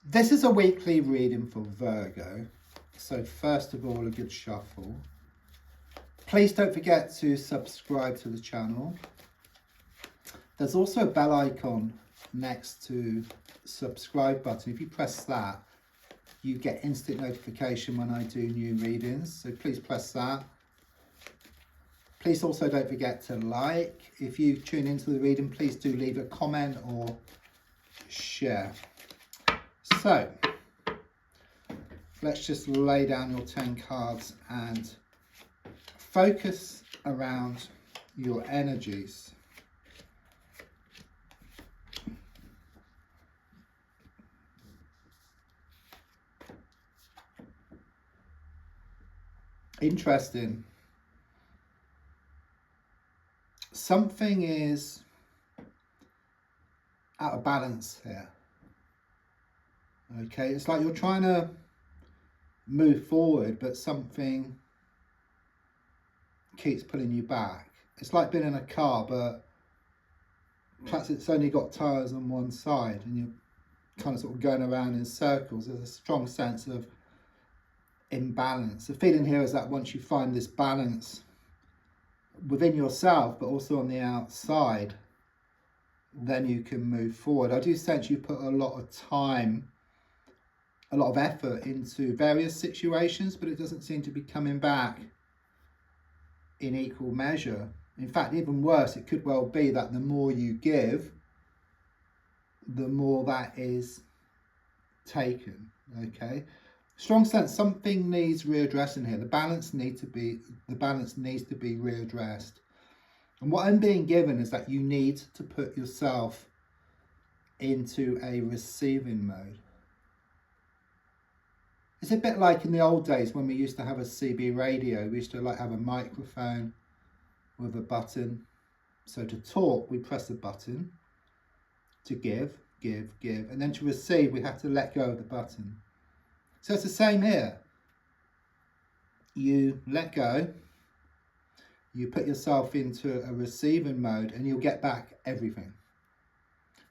This is a weekly reading for Virgo. So first of all, a good shuffle. Please don't forget to subscribe to the channel. There's also a bell icon next to subscribe button. If you press that, you get instant notification when I do new readings. So please press that. Please also don't forget to like. If you tune into the reading, please do leave a comment or share. So let's just lay down your 10 cards and focus around your energies. Interesting. Something is out of balance here. Okay, it's like you're trying to move forward, but something keeps pulling you back. It's like being in a car, but perhaps it's only got tyres on one side and you're kind of sort of going around in circles. There's a strong sense of imbalance. The feeling here is that once you find this balance within yourself, but also on the outside, then you can move forward. I do sense you put a lot of time, a lot of effort into various situations, but it doesn't seem to be coming back in equal measure. In fact, even worse, it could well be that the more you give, the more that is taken. Okay, strong sense something needs readdressing here. The balance needs to be readdressed. And what I'm being given is that you need to put yourself into a receiving mode. It's a bit like in the old days when we used to have a CB radio. We used to like have a microphone with a button. So to talk, we press a button. To give, and then to receive, we have to let go of the button. So it's the same here. You let go, you put yourself into a receiving mode, and you'll get back everything.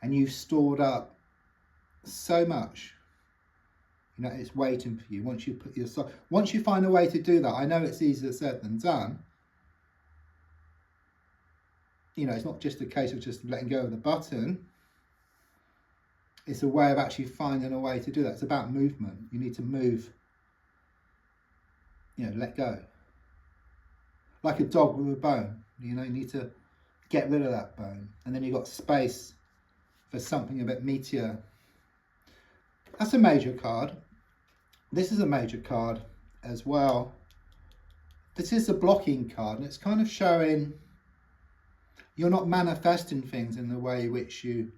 And you've stored up so much. You know, it's waiting for you. Once you find a way to do that, I know it's easier said than done. You know, it's not just a case of just letting go of the button. It's a way of actually finding a way to do that. It's about movement. You need to move, you know, let go. Like a dog with a bone, you know, you need to get rid of that bone. And then you've got space for something a bit meatier. That's a major card. This is a major card as well. This is a blocking card, and it's kind of showing you're not manifesting things in the way which you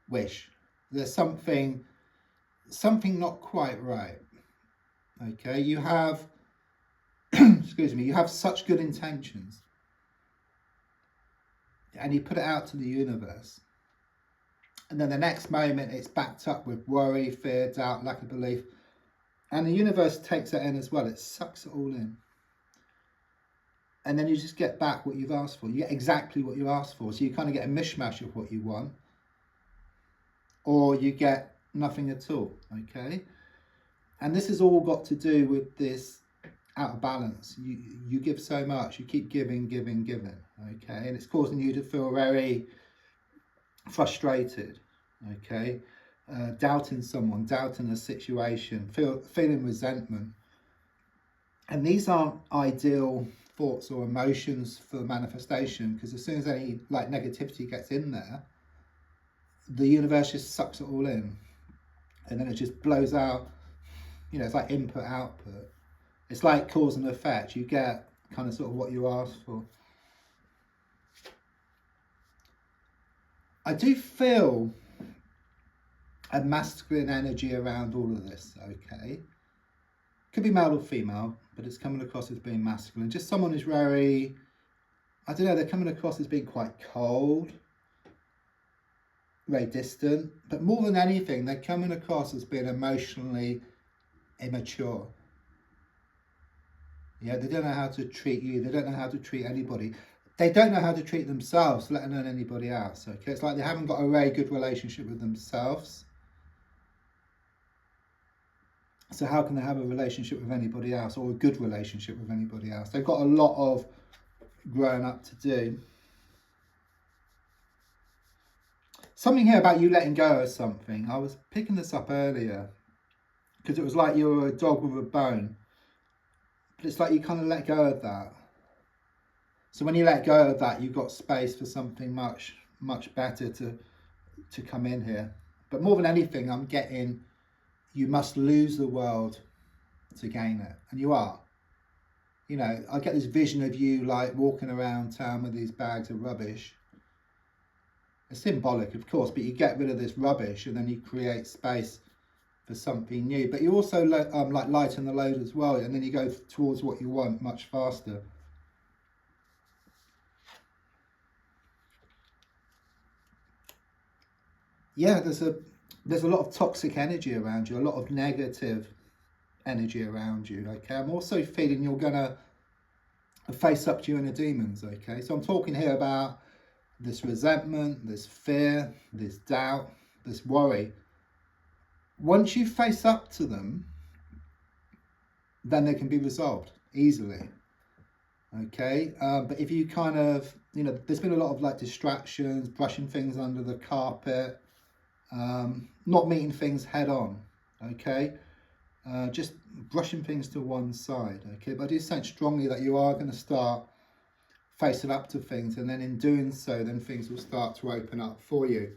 wish. There's something not quite right. Okay, you have excuse me, you have such good intentions and you put it out to the universe, and then the next moment it's backed up with worry, fear, doubt, lack of belief, and the universe takes that in as well. It sucks it all in, and then you just get back what you've asked for. You get exactly what you asked for. So you kind of get a mishmash of what you want, or you get nothing at all. Okay, and this has all got to do with this out of balance. You give so much, you keep giving, okay, and it's causing you to feel very frustrated, okay, doubting someone, doubting a situation, feeling resentment. And these aren't ideal thoughts or emotions for manifestation, because as soon as any like negativity gets in there, the universe just sucks it all in, and then it just blows out. You know, it's like input output. It's like cause and effect. You get kind of sort of what you asked for. I do feel a masculine energy around all of this, okay? Could be male or female, but it's coming across as being masculine. Just someone who's very, I don't know, they're coming across as being quite cold, very distant, but more than anything, they're coming across as being emotionally immature. Yeah, they don't know how to treat you. They don't know how to treat anybody. They don't know how to treat themselves, let alone anybody else. Okay, it's like they haven't got a very good relationship with themselves. So how can they have a relationship with anybody else, or a good relationship with anybody else? They've got a lot of growing up to do. Something here about you letting go of something. I was picking this up earlier because it was like you were a dog with a bone. But it's like you kind of let go of that. So when you let go of that, you've got space for something much, much better to come in here. But more than anything, I'm getting, you must lose the world to gain it. And you are. You know, I get this vision of you like walking around town with these bags of rubbish. It's symbolic, of course, but you get rid of this rubbish and then you create space for something new. But you also like lighten the load as well, and then you go towards what you want much faster. Yeah, there's a lot of toxic energy around you, a lot of negative energy around you. Okay, I'm also feeling you're gonna face up to your inner demons. Okay, so I'm talking here about this resentment, this fear, this doubt, this worry. Once you face up to them, then they can be resolved easily. Okay, but if you kind of, you know, there's been a lot of like distractions, brushing things under the carpet, not meeting things head on. Okay, just brushing things to one side. Okay, but I do sense strongly that you are going to start facing up to things, and then in doing so, then things will start to open up for you.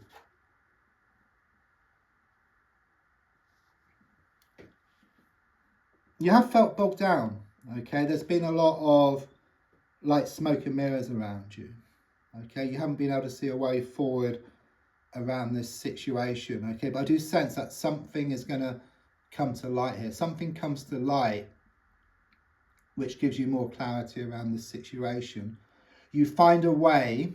You have felt bogged down. Okay, there's been a lot of like smoke and mirrors around you. Okay, you haven't been able to see a way forward around this situation. Okay, but I do sense that something is going to come to light here. Something comes to light which gives you more clarity around this situation. You find a way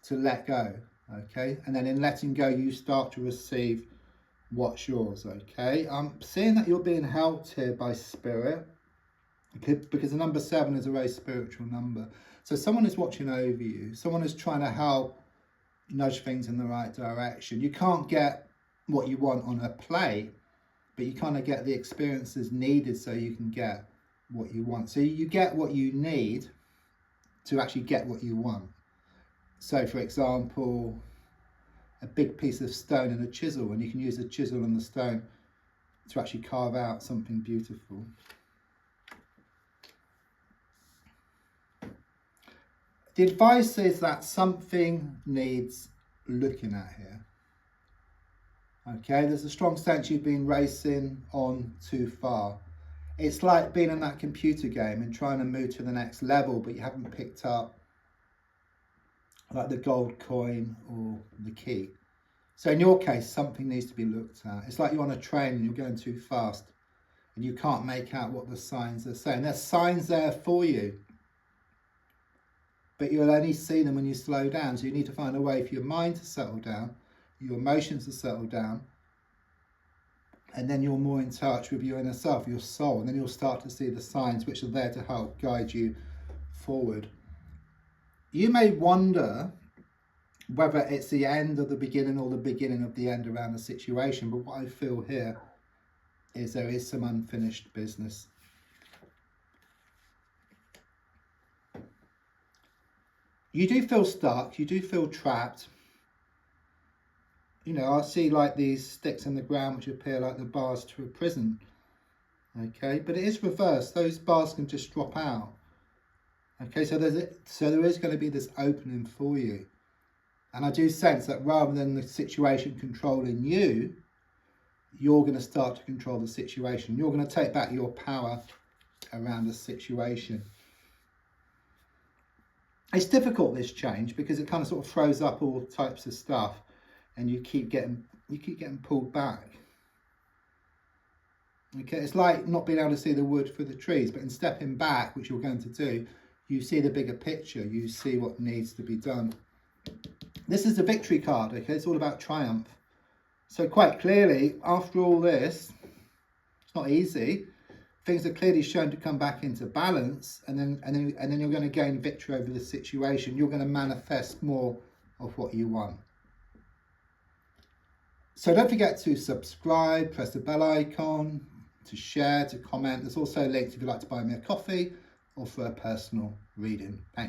to let go. Okay, and then in letting go, you start to receive what's yours. Okay, I'm seeing that you're being helped here by spirit, because the number 7 is a very spiritual number. So someone is watching over you, someone is trying to help nudge things in the right direction. You can't get what you want on a plate, but you kind of get the experiences needed so you can get what you want. So you get what you need to actually get what you want. So for example, a big piece of stone and a chisel, and you can use the chisel and the stone to actually carve out something beautiful. The advice is that something needs looking at here. Okay, there's a strong sense you've been racing on too far. It's like being in that computer game and trying to move to the next level, but you haven't picked up like the gold coin or the key. So in your case, something needs to be looked at. It's like you're on a train and you're going too fast and you can't make out what the signs are saying. There's signs there for you, but you'll only see them when you slow down. So you need to find a way for your mind to settle down, your emotions to settle down, and then you're more in touch with your inner self, your soul, and then you'll start to see the signs which are there to help guide you forward. You may wonder whether it's the end of the beginning or the beginning of the end around the situation, but what I feel here is there is some unfinished business. You do feel stuck, you do feel trapped. You know, I see like these sticks in the ground which appear like the bars to a prison. Okay, but it is reversed. Those bars can just drop out. Okay, so there is going to be this opening for you. And I do sense that rather than the situation controlling you, you're going to start to control the situation. You're going to take back your power around the situation. It's difficult, this change, because it kind of sort of throws up all types of stuff, and you keep getting pulled back. Okay, it's like not being able to see the wood for the trees, but in stepping back, which you're going to do, you see the bigger picture. You see what needs to be done. This is the victory card. Okay, it's all about triumph. So quite clearly, after all this, it's not easy. Things are clearly shown to come back into balance, and then you're going to gain victory over the situation. You're going to manifest more of what you want. So don't forget to subscribe, press the bell icon, to share, to comment. There's also links if you'd like to buy me a coffee or for a personal reading. Thanks.